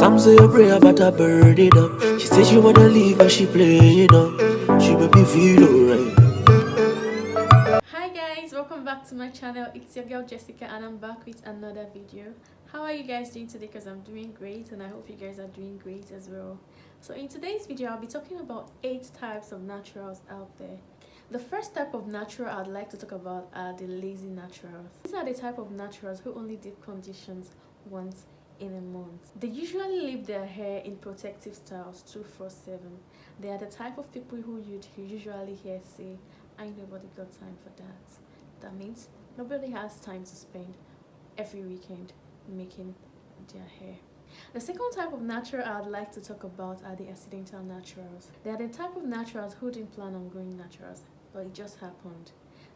Some say a prayer but I burn it up. She said she wanna leave but she playing up. She make me feel alright. Hi guys, welcome back to my channel. It's your girl Jessica and I'm back with another video. How are you guys doing today? Because I'm doing great and I hope you guys are doing great as well. So in today's video I'll be talking about 8 types of naturals out there. The first type of natural I'd like to talk about are the lazy naturals. These are the type of naturals who only deep conditions once in a month. They usually leave their hair in protective styles 24/7. They are the type of people who you'd usually hear say, "I nobody got time for that." That means nobody has time to spend every weekend making their hair. The second type of natural I'd like to talk about are the accidental naturals. They are the type of naturals who didn't plan on going naturals, but it just happened.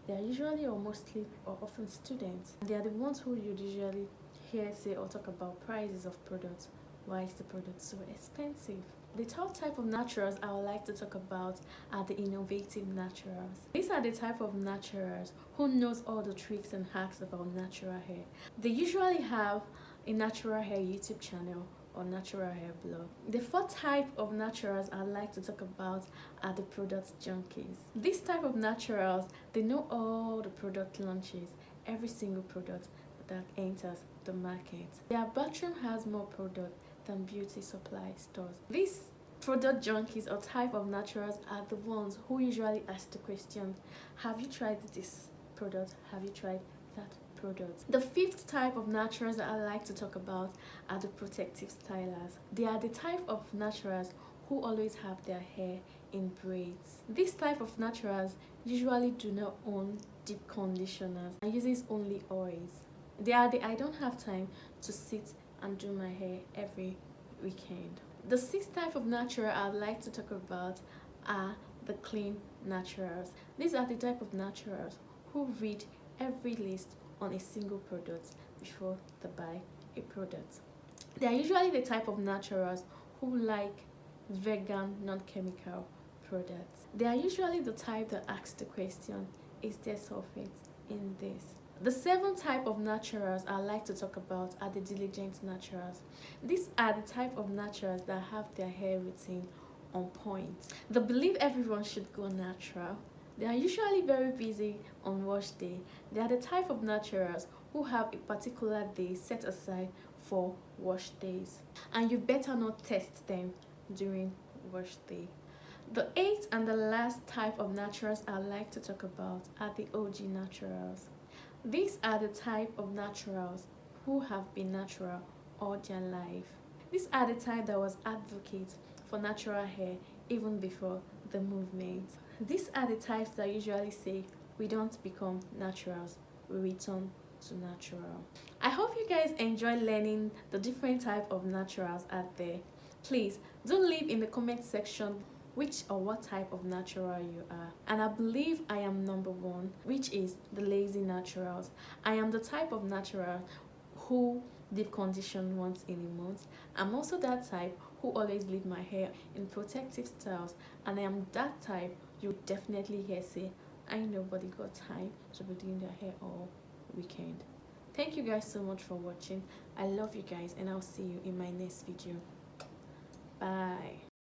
They are usually or mostly or often students. They are the ones who you'd usually hear say or talk about prices of products. Why is the product so expensive? The third type of naturals I would like to talk about are the innovative naturals. These are the type of naturals who knows all the tricks and hacks about natural hair. They usually have a natural hair YouTube channel or natural hair blog. The fourth type of naturals I like to talk about are the product junkies. This type of naturals, they know all the product launches, every single product that enters the market. Their bathroom has more product than beauty supply stores. These product junkies or type of naturals are the ones who usually ask the question, have you tried this product? Have you tried that product? The fifth type of naturals that I like to talk about are the protective stylers. They are the type of naturals who always have their hair in braids. This type of naturals usually do not own deep conditioners and uses only oils. They are the I don't have time to sit and do my hair every weekend. The sixth type of natural I'd like to talk about are the clean naturals. These are the type of naturals who read every list on a single product before they buy a product. They are usually the type of naturals who like vegan, non-chemical products. They are usually the type that asks the question, is there sulfate in this? The seventh type of naturals I like to talk about are the diligent naturals. These are the type of naturals that have their hair routine on point. They believe everyone should go natural. They are usually very busy on wash day. They are the type of naturals who have a particular day set aside for wash days. And you better not test them during wash day. The eighth and the last type of naturals I like to talk about are the OG naturals. These are the type of naturals who have been natural all their life. These are the type that was advocates for natural hair even before the movement. These are the types that usually say we don't become naturals, we return to natural. I hope you guys enjoy learning the different type of naturals out there. Please do leave in the comment section which or what type of natural you are. And I believe I am number 1, which is the lazy naturals. I am the type of natural who deep condition once in a month. I'm also that type who always leave my hair in protective styles, and I am that type you definitely hear say, I nobody got time to be doing their hair all weekend. Thank you guys so much for watching. I love you guys and I'll see you in my next video. Bye.